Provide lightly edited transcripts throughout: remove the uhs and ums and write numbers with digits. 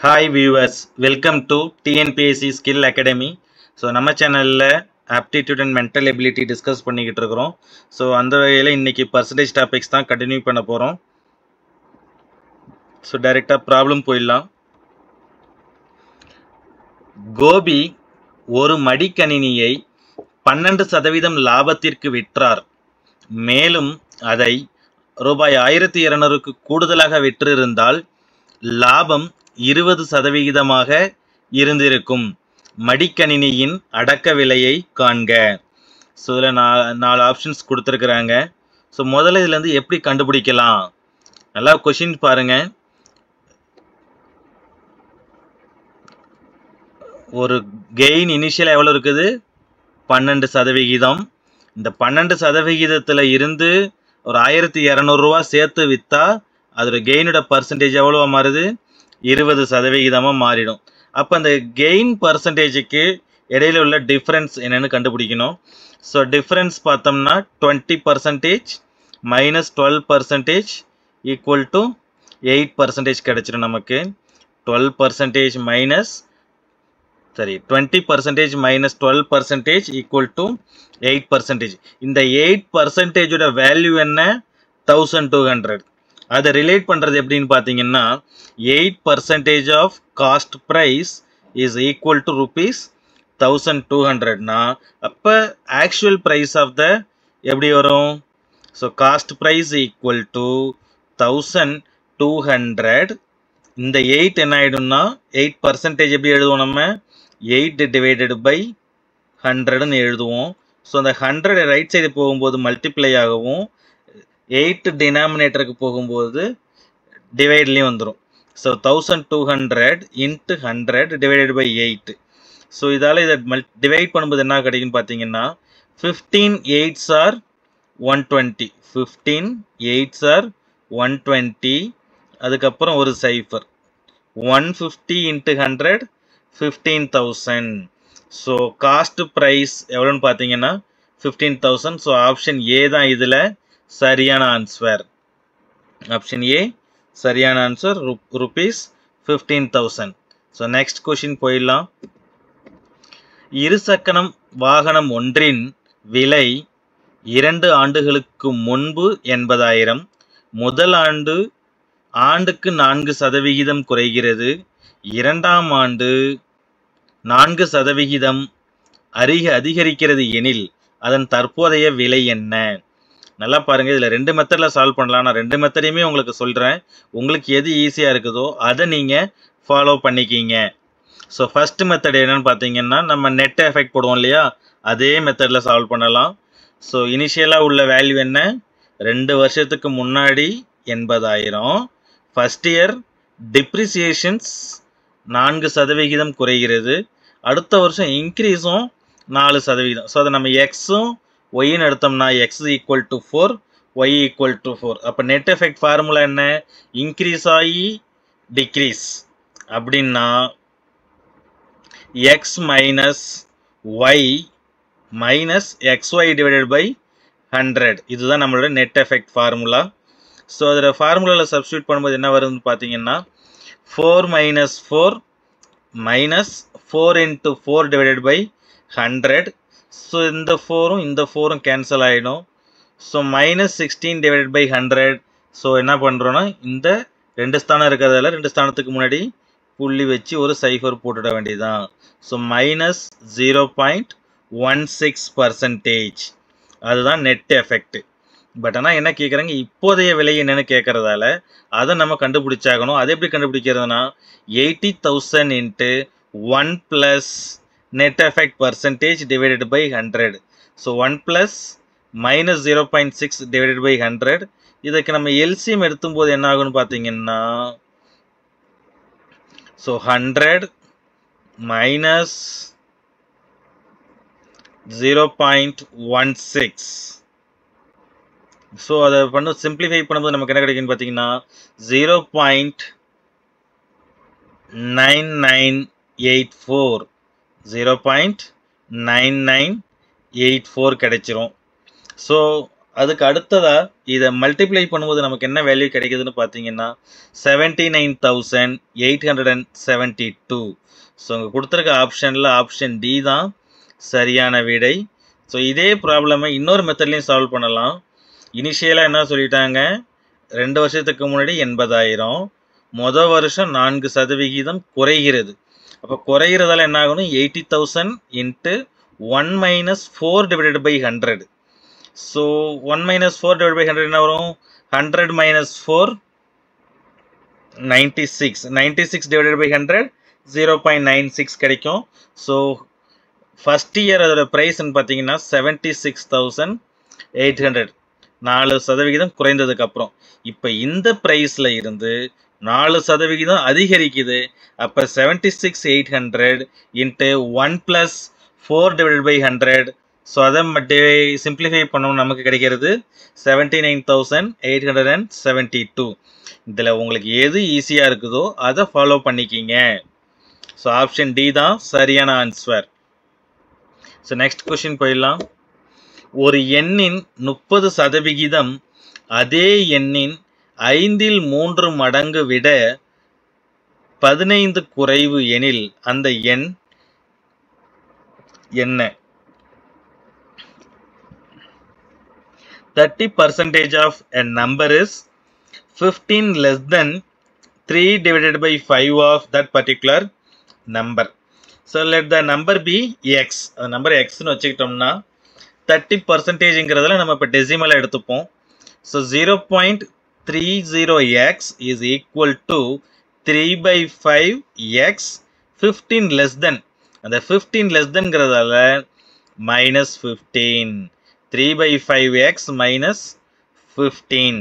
Hi viewers, welcome to TNPSC Skill Academy. So நம்ம சேனல்ல aptitude and mental ability discuss பண்ணிக்கிட்டு இருக்கிறோம். So அந்த வகையில் இன்னைக்கு பர்சன்டேஜ் டாபிக்ஸ் தான் கண்டினியூ பண்ண போகிறோம். ஸோ டைரெக்டாக ப்ராப்ளம் போயிடலாம். கோபி ஒரு மடிக்கணினியை 12% லாபத்திற்கு விற்றார். மேலும் அதை ரூபாய் 1200க்கு கூடுதலாக விற்றிருந்தால் லாபம் 20% இருந்திருக்கும். மடிக்கணினியின் அடக்க விலையை காண்க. ஸோ இதில் நாலு ஆப்ஷன்ஸ் கொடுத்துருக்குறாங்க. ஸோ முதல்ல இதுலேருந்து எப்படி கண்டுபிடிக்கலாம்? நல்லா கொஷின் பாருங்க. ஒரு கெயின் இனிஷியல் எவ்வளோ இருக்குது? 12%. இந்த 12% இருந்து ஒரு 1200 ரூபா சேர்த்து விற்றா அதோட கெயினோட பர்சன்டேஜ் எவ்வளோ மாறுது? 20% மாறிடும். அப்போ அந்த கெயின் பர்சன்டேஜுக்கு இடையில உள்ள டிஃப்ரென்ஸ் என்னன்னு கண்டுபிடிக்கணும். ஸோ டிஃப்ரென்ஸ் பார்த்தோம்னா 20% மைனஸ் 12% ஈக்குவல் டு 8% கிடைச்சிடும் நமக்கு. 12% மைனஸ் 20% மைனஸ் 12% ஈக்குவல் டு 8%. இந்த 8%ஓட வேல்யூ என்ன? 1200. அதை ரிலேட் பண்ணுறது எப்படின்னு பார்த்தீங்கன்னா 8% of cost price is equal to rupees 1200னா அப்போ ஆக்சுவல் ப்ரைஸ் ஆஃப் த எப்படி வரும்? So cost price equal to 1200. இந்த 8 என்ன ஆகிடும்னா 8% எப்படி எழுதுவோம்? நம்ம 8 டிவைடட் பை 100ன்னு எழுதுவோம். ஸோ அந்த 100 ரைட் சைடு போகும்போது மல்டிப்ளை ஆகவும் 8 டினாமினேட்டருக்கு போகும்போது டிவைட்லேயும் வந்துடும். So 1200 into 100 divided by 8. So இதால் இதை டிவைட் பண்ணும்போது என்ன கிடைக்குன்னு பார்த்தீங்கன்னா 15 8s are 120. 15 8s are 120. அதுக்கப்புறம் ஒரு cipher 150 into 100 15,000. So cost price எவ்வளோன்னு பார்த்தீங்கன்னா 15,000. ஸோ ஆப்ஷன் ஏ தான் இதில் சரியான ஆன்சர். ஆப்ஷன் ஏ சரியான answer, rupees 15,000. So next question போயிடலாம். இருசக்கரம் வாகனம் ஒன்றின் விலை 2 ஆண்டுகளுக்கு முன்பு 80,000. முதல் ஆண்டுக்கு 4% குறைகிறது. இரண்டாம் ஆண்டு 4% அதிகரிக்கிறது எனில் அதன் தற்போதைய விலை என்ன? நல்லா பாருங்க. இதில் 2 மெத்தடில் சால்வ் பண்ணலாம். நான் 2 மெத்தடையுமே உங்களுக்கு சொல்கிறேன். உங்களுக்கு எது ஈஸியாக இருக்குதோ அதை நீங்கள் ஃபாலோ பண்ணிக்கிங்க. ஸோ ஃபர்ஸ்ட் மெத்தட் என்னன்னு பார்த்தீங்கன்னா நம்ம நெட் எஃபெக்ட் போடுவோம் இல்லையா, அதே மெத்தடில் சால்வ் பண்ணலாம். ஸோ இனிஷியலாக உள்ள வேல்யூ என்ன? 2 வருஷத்துக்கு முன்னாடி 80,000. ஃபர்ஸ்ட் இயர் டிப்ரிசியேஷன்ஸ் 4% குறைகிறது. அடுத்த வருஷம் இன்க்ரீஸும் 4%. ஸோ அதை நம்ம எக்ஸும் ஒய்ன்னு எடுத்தோம்னா x equal to 4, y equal to 4. அப்போ நெட் எஃபெக்ட் ஃபார்முலா என்ன? இன்க்ரீஸ் ஆகி டிக்ரீஸ் அப்படின்னா x minus y minus x y divided by 100. இதுதான் நம்மளோட நெட் எஃபெக்ட் ஃபார்முலா. ஸோ அதில் ஃபார்முலாவில் சப்ஸ்டியூட் பண்ணும்போது என்ன வருதுன்னு பார்த்தீங்கன்னா 4 minus 4 minus 4 into 4 divided by 100. So இந்த 4ம் கேன்சல் ஆகிடும். So minus 16 divided by 100. So என்ன பண்ணுறோன்னா இந்த 2 ஸ்தானம் இருக்கிறதால 2 ஸ்தானத்துக்கு முன்னாடி புள்ளி வச்சு ஒரு சைஃபர் போட்டுட வேண்டியதுதான். So minus 0.16%. அதுதான் நெட் எஃபெக்ட். பட் ஆனால் என்ன கேட்குறாங்க, இப்போதைய விலை என்னன்னு கேட்கறதால அதை நம்ம கண்டுபிடிச்சாகணும். அது எப்படி கண்டுபிடிக்கிறதுனா 80,000 into 1 plus net effect percentage divided by 100. So 1 plus minus 0.6 divided by 100. இதுக்கு நம்ம LCM எடுத்தும்போது என்ன ஆகும்னு பார்த்தீங்கன்னா so 100 minus 0.16. ஸோ அதை சிம்பிளிஃபை பண்ணும்போது நமக்கு என்ன கிடைக்குன்னு பார்த்தீங்கன்னா 0.9984. 0.9984 கிடைச்சிரும். ஸோ அதுக்கு அடுத்ததா இதை மல்டிப்ளை பண்ணும்போது நமக்கு என்ன வேல்யூ கிடைக்குதுன்னு பார்த்தீங்கன்னா 79,872. ஸோ இங்கே கொடுத்துருக்க ஆப்ஷனில் ஆப்ஷன் டி தான் சரியான விடை. ஸோ இதே ப்ராப்ளமை இன்னொரு மெத்தட்லையும் சால்வ் பண்ணலாம். இனிஷியலாக என்ன சொல்லிட்டாங்க, 2 வருஷத்துக்கு முன்னாடி 80,000, மொதல் வருஷம் 4% குறைகிறது. அப்போ குறைகிறதால என்ன ஆகணும், 80,000 into 1 minus 4 divided by 100. So 1 minus 4 divide by 100 என்ன வரும், 100 மைனஸ் 4 96, 96 டிவைடட் பை 100 0.96 கிடைக்கும். ஸோ ஃபர்ஸ்ட் இயர் அதோட ப்ரைஸ்ன்னு பார்த்தீங்கன்னா 76,800, 4% குறைந்ததுக்கு அப்புறம். இப்போ இந்த ப்ரைஸில் இருந்து 4% அதிகரிக்குது. அப்போ 76,800 into 1 plus 4 divided by 100. So அதை சிம்பிளிஃபை பண்ணோம், நமக்கு கிடைக்கிறது 79,872. இதில் உங்களுக்கு எது ஈஸியாக இருக்குதோ அதை ஃபாலோ பண்ணிக்கிங்க. ஸோ ஆப்ஷன் டி தான் சரியான ஆன்சர். ஸோ நெக்ஸ்ட் கொஸ்டின் போயிடலாம். ஒரு எண்ணின் 30% அதே எண்ணின் 5/3 மடங்கு விட 15 குறைவு எனில் அந்த எண் என்ன? 30% of a number is 15 less than 3 divided by 5 of that particular number. So let the number be x. அந்த நம்பர் எக்ஸ்னு வச்சுக்கிட்டோம்னா 30%ங்கிறதுல நம்ம இப்போ டெசிமலை எடுத்துப்போம். So 0.30x is equal to 3/5x 15 less than. அந்த 15 less thanங்கிறதால minus 15. 3/5x minus 15.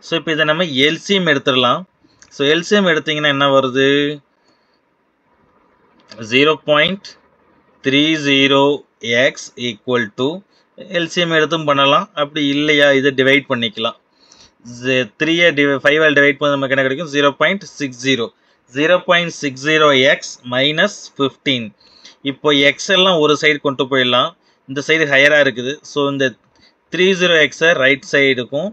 So இப்போ இதை நம்ம எல்சிஎம் எடுத்துடலாம். ஸோ எல்சிஎம் எடுத்தீங்கன்னா என்ன வருது, 0.30x ஈக்குவல் டு எல்சிஎம் எடுத்தும் பண்ணலாம், அப்படி இல்லையா இதை டிவைட் பண்ணிக்கலாம். 3 5 டிவைட் பண்ண நமக்கு என்ன கிடைக்கும், 0.60. 0.60x minus 15. இப்போ எக்ஸ் எல்லாம் ஒரு சைடு கொண்டு போயிடலாம், இந்த சைடு ஹையராக இருக்குது. ஸோ இந்த 30xை ரைட் சைடுக்கும்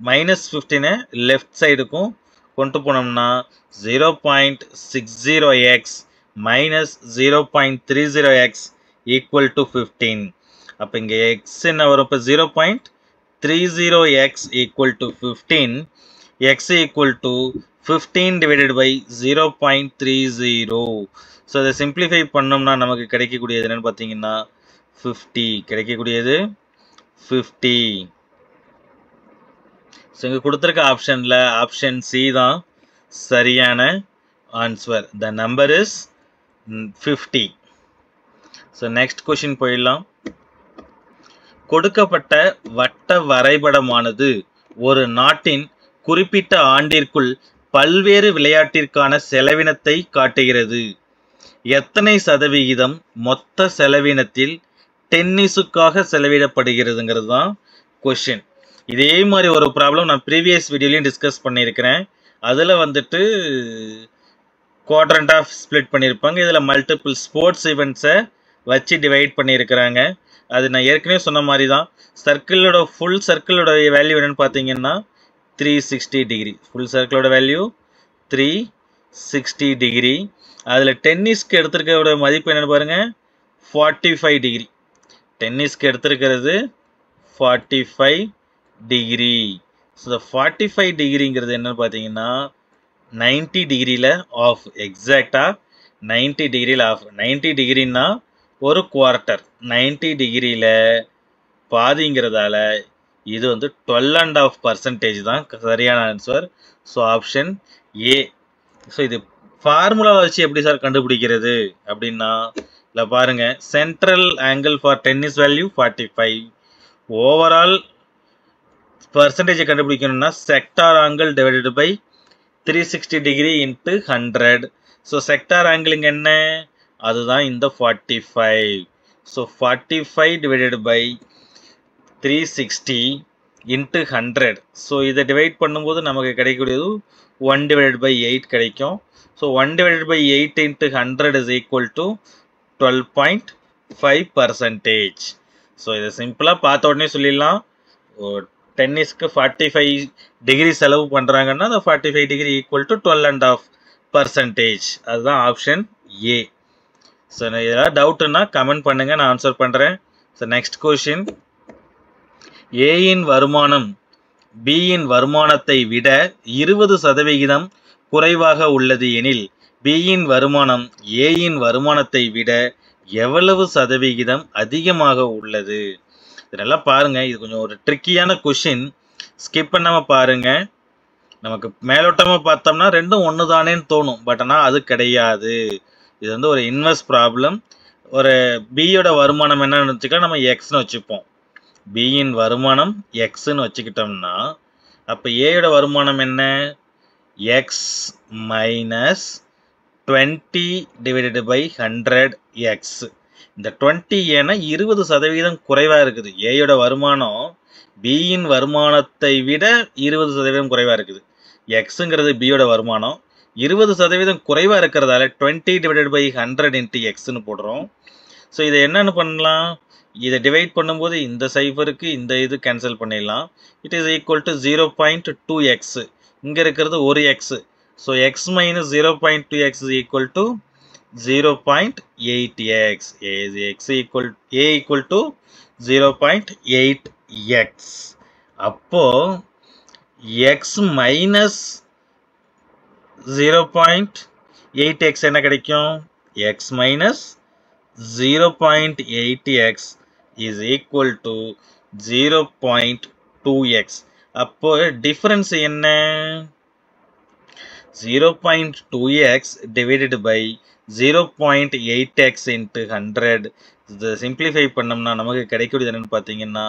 மைனஸ் 15 லெஃப்ட் சைடுக்கும் கொண்டு போனோம்னா 0.60x minus 0.30x equal to 15. அப்போ இங்கே எக்ஸ் என்ன வரும், இப்போ 0.30x equal to 15, x equal to 15 divided by 0.30. So அதை சிம்பிளிஃபை பண்ணோம்னா நமக்கு கிடைக்கக்கூடியது என்னென்னு பார்த்தீங்கன்னா 50 கிடைக்கக்கூடியது 50. ஸோ இங்கே கொடுத்துருக்க ஆப்ஷனில் ஆப்ஷன் சி தான் சரியான answer. The number is 50. So next question போயிடலாம். கொடுக்கப்பட்ட வட்ட வரைபடமானது ஒரு நாட்டின் குறிப்பிட்ட ஆண்டிற்குள் பல்வேறு விளையாட்டிற்கான செலவினத்தை காட்டுகிறது. எத்தனை சதவிகிதம் மொத்த செலவினத்தில் டென்னிஸுக்காக செலவிடப்படுகிறதுங்கிறது தான் கொஷின். இதே மாதிரி ஒரு ப்ராப்ளம் நான் ப்ரீவியஸ் வீடியோலையும் டிஸ்கஸ் பண்ணியிருக்கிறேன். அதில் வந்துட்டு குவாட்ரண்ட் ஆஃப் ஸ்ப்ளிட் பண்ணியிருப்பாங்க, இதில் மல்டிபிள் ஸ்போர்ட்ஸ் ஈவெண்ட்ஸை வச்சு டிவைட் பண்ணியிருக்கிறாங்க. அது நான் ஏற்கனவே சொன்ன மாதிரி தான். சர்க்கிளோட ஃபுல் சர்க்கிளோட வேல்யூ என்னென்னு பார்த்தீங்கன்னா 360 டிகிரி. ஃபுல் சர்க்கிளோட வேல்யூ 360 டிகிரி. அதில் டென்னிஸ்க்கு எடுத்துருக்கிறோட மதிப்பு என்னென்னு பாருங்கள், 45 டிகிரி. டென்னிஸ்க்கு எடுத்துருக்கிறது 45 டிகிரி. ஸோ இந்த 45 டிகிரிங்கிறது என்னென்னு பார்த்தீங்கன்னா 90 டிகிரியில் ஆஃப், எக்ஸாக்டாக 90 டிகிரியில் ஆஃப். 90 டிகிரின்னா ஒரு குவார்ட்டர், 90 டிகிரியில் பாதிங்கிறதால இது வந்து 12.5% தான் சரியான answer. So option A. So இது ஃபார்முலாவை வச்சு எப்படி சார் கண்டுபிடிக்கிறது அப்படின்னா, இல்லை பாருங்கள், central angle for tennis value 45. Overall பர்சன்டேஜை கண்டுபிடிக்கணும்னா sector angle divided by 360 degree into 100. So sector angle இங்கே என்ன, அதுதான் இந்த 45. So 45 divided by 360 into 100. So இதை டிவைட் பண்ணும்போது நமக்கு கிடைக்கக்கூடியது 1 டிவைடட் பை 8 கிடைக்கும். So 1 divided by 8 into 100 is equal to 12.5%. So இதை சிம்பிளாக பார்த்த உடனே சொல்லிடலாம். 10 is 45 டிகிரி செலவு பண்ணுறாங்கன்னா அந்த 45 டிகிரி ஈக்குவல் டு 12.5%. அதுதான் ஆப்ஷன் ஏ. ஸோ ஏதாவது டவுட்டுன்னா கமெண்ட் பண்ணுங்கள், நான் ஆன்சர் பண்ணுறேன். ஸோ நெக்ஸ்ட் கொஷின், ஏயின் வருமானம் பியின் வருமானத்தை விட 20% குறைவாக உள்ளது எனில் பியின் வருமானம் ஏயின் வருமானத்தை விட எவ்வளவு சதவிகிதம் அதிகமாக உள்ளது? இதெல்லாம் பாருங்க, இது கொஞ்சம் ஒரு ட்ரிக்கியான கொஷின், ஸ்கிப் பண்ணாம பாருங்க. நமக்கு மேலோட்டமா பார்த்தோம்னா ரெண்டும் ஒன்று தானேன்னு தோணும், பட் ஆனால் அது கிடையாது. இது வந்து ஒரு இன்வெர்ஸ் ப்ராப்ளம். ஒரு பியோட வருமானம் என்னன்னு வச்சுக்கலாம், நம்ம எக்ஸ்னு வச்சுப்போம். பியின் வருமானம் எக்ஸ்ன்னு வச்சுக்கிட்டோம்னா அப்போ ஏயோட வருமானம் என்ன? X minus 20 divided by 100x. இந்த 20 ஏன்னா 20% குறைவாக இருக்குது. ஏயோட வருமானம் பியின் வருமானத்தை விட 20% குறைவாக இருக்குது. எக்ஸுங்கிறது பியோட வருமானம் 20% குறைவாக இருக்கிறதால 20 டிவைடட் பை 100 இன்ட்டு எக்ஸ்ன்னு போடுறோம். ஸோ இதை என்னென்னு பண்ணலாம், இதை டிவைட் பண்ணும்போது இந்த சைஃபருக்கு இந்த இது கேன்சல் பண்ணிடலாம். It is equal to 0.2x. இங்கே இருக்கிறது ஒரு X. So X minus 0.2x is equal to 0.8x. A equal to 0.8x. அப்போ x மைனஸ் 0.8x என்ன கிடைக்கும்? x minus 0.8x is equal to 0.2x. அப்போ டிஃபரன்ஸ் என்ன? 0.2x divided by 0.8x into 100. இதை simplify பண்ணோம்னா நமக்கு கிடைக்கக்கூடியது என்னன்னு பார்த்தீங்கன்னா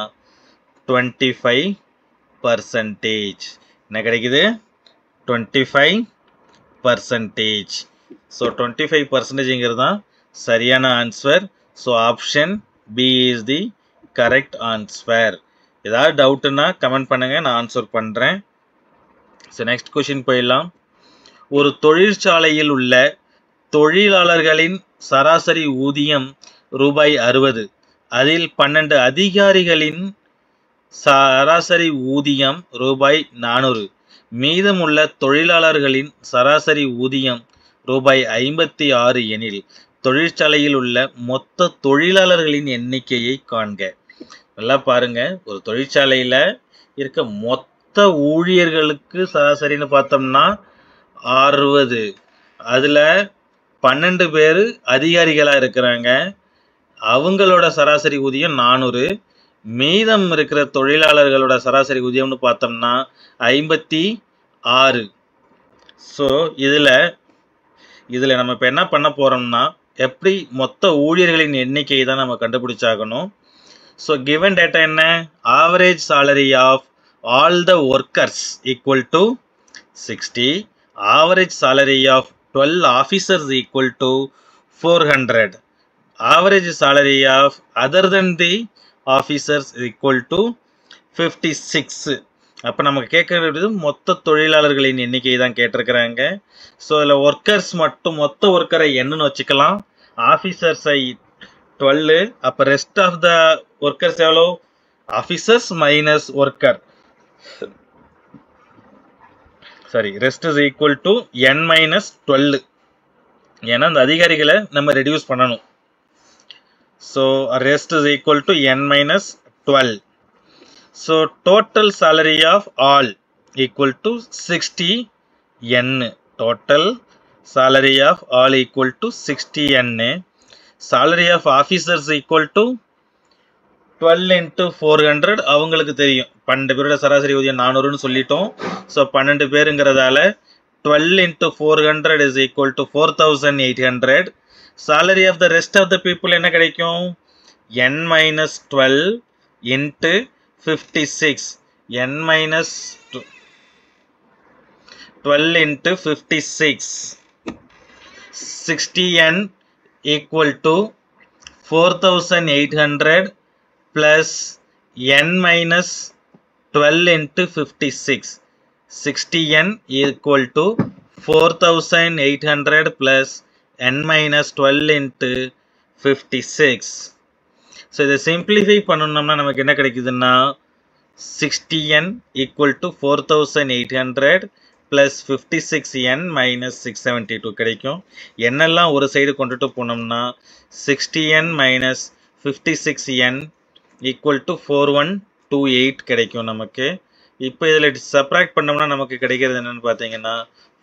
25%. என்ன கிடைக்குது? 25%. ஸோ 25%ங்கிறது தான் சரியான answer. So option B is the correct answer. ஏதாவது டவுட்டுன்னா கமெண்ட் பண்ணுங்கள், நான் ஆன்சர் பண்ணுறேன். ஸோ நெக்ஸ்ட் கொஷின் போயிடலாம். ஒரு தொழிற்சாலையில் உள்ள தொழிலாளர்களின் சராசரி ஊதியம் ரூபாய் 60. அதில் 12 அதிகாரிகளின் சராசரி ஊதியம் ரூபாய் 400. மீதமுள்ள தொழிலாளர்களின் சராசரி ஊதியம் ரூபாய் 56 எனில் தொழிற்சாலையில் உள்ள மொத்த தொழிலாளர்களின் எண்ணிக்கையை காண்க. நல்லா பாருங்க, ஒரு தொழிற்சாலையில் இருக்க மொத்த ஊழியர்களுக்கு சராசரின்னு பார்த்தோம்னா 60. அதில் 12 பேர் அதிகாரிகளாக இருக்கிறாங்க, அவங்களோட சராசரி ஊதியம் 400. மீதம் இருக்கிற தொழிலாளர்களோட சராசரி ஊதியம்னு பார்த்தோம்னா 56. ஸோ இதில் நம்ம இப்போ என்ன பண்ண போகிறோம்னா, எப்படி மொத்த ஊழியர்களின் எண்ணிக்கையை தான் நம்ம கண்டுபிடிச்சாகணும். ஸோ கிவன் டேட்டா என்ன? Average salary of all the workers equal to 60. Average salary of 12 officers equal to 400. Average salary of other than the officers equal to 56. அப்போ நமக்கு கேட்கறது மொத்த தொழிலாளர்களின் எண்ணிக்கை தான் கேட்டிருக்கிறாங்க. ஸோ இதில் ஒர்க்கர்ஸ் மட்டும் மொத்த ஒர்க்கரை என்னன்னு வச்சுக்கலாம், ஆஃபீஸர்ஸை 12. அப்போ ரெஸ்ட் ஆஃப் த ஒர்க்கர்ஸ் எவ்வளோ? Officers minus worker, sorry, rest is equal to n minus 12. ஏன்னா அந்த அதிகாரிகளை நம்ம ரெடியூஸ் பண்ணணும். So rest is equal to n minus 12. So total salary of all equal to 60n. Total salary of all equal to 60n. salary of officers equal to 12 into 400. அவங்களுக்கு தெரியும் 12 பேரோட சராசரி ஊதியம் 400ன்னு சொல்லிட்டோம். So 12 பேருங்கிறதால 12 into 400 is equal to 4800. salary of the rest of the people என்ன கிடைக்கும்? n minus 12 into 56. n minus 12 into 56. 60n equal to 4800 plus n minus 12 into 56. 60n equal to 4800 plus n minus 12 into 56. So இதை simplify பண்ணணும்னா நமக்கு என்ன கிடைக்குதுன்னா 60n equal to 4800 plus 56n minus 672 கிடைக்கும். என்னெல்லாம் ஒரு சைடு கொண்டுட்டு போனோம்னா 60n minus 56n equal to 4128 கிடைக்கும் நமக்கு. இப்போ இதில் சப்ராக்ட் பண்ணோம்னா நமக்கு கிடைக்கிறது என்னன்னு பார்த்தீங்கன்னா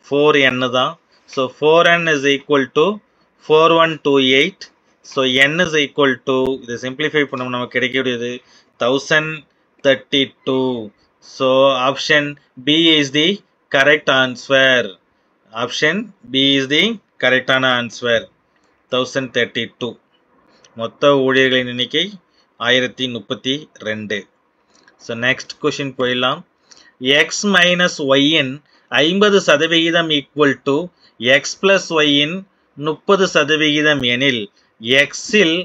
4n தான். So 4n is equal to 4128. So n is equal to, இதை சிம்பிளிஃபை பண்ணோம்னா நமக்கு கிடைக்கக்கூடியது 1032. So option B is the correct answer. Option B is the correct answer. 1032. மொத்த ஊழியர்களின் எண்ணிக்கை 1032. So next question போயிடலாம். x minus y in 50% equal to x plus y in 30% எனில் x will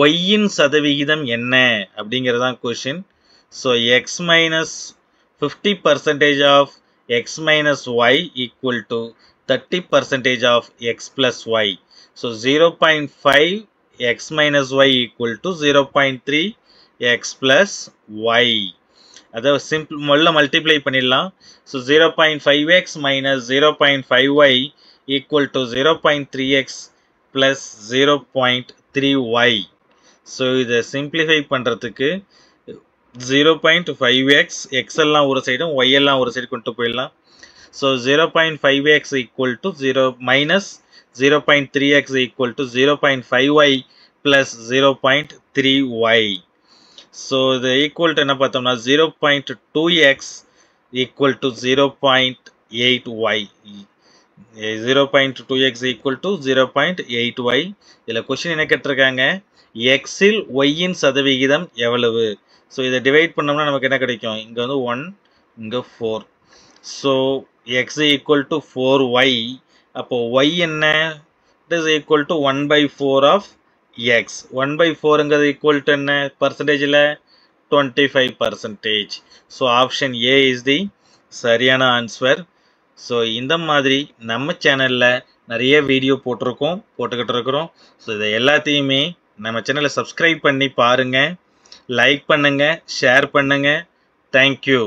y in சதவிகிதம் என்ன அப்படிங்கிறதான் question. So x minus 50% of x minus y equal to 30% of x plus y. So 0.5 x minus y equal to 0.3 x plus y. அதை simple முதல்ல multiply பண்ணிடலாம். So 0.5x minus 0.5y equal to 0.3x plus 0.3y. So இதை simplify பண்ணுறதுக்கு 0.5x x எல்லாம் ஒரு சைடும் y எல்லாம் ஒரு சைடு கொண்டு போயிடலாம். So 0.5x equal to 0 minus 0.3x equal to 0.5y plus 0.3y. So இது ஈக்குவல் டு என்ன பார்த்தோம்னா 0.2x equal to 0.8y. 0.2x equal to 0.8y. இதில் கொஸ்டின் என்ன கேட்டிருக்காங்க, எக்ஸில் ஒய்யின் சதவிகிதம் எவ்வளவு. ஸோ இதை டிவைட் பண்ணோம்னா நமக்கு என்ன கிடைக்கும், இங்கே வந்து 1 இங்கே 4. So X equal to 4y. அப்போது ஒய் என்ன, it is equal to 1/4 of X. 1/4ங்கிறது ஈக்குவல் டு என்ன பர்சன்டேஜில் 25%. So option A is the சரியான ஆன்சர். ஸோ இந்த மாதிரி நம்ம சேனலில் நிறைய வீடியோ போட்டுக்கிட்டு இருக்கிறோம். ஸோ இதை எல்லாத்தையுமே நம்ம சேனலை சப்ஸ்கிரைப் பண்ணி பாருங்கள், லைக் பண்ணுங்கள், ஷேர் பண்ணுங்கள். தேங்க்யூ.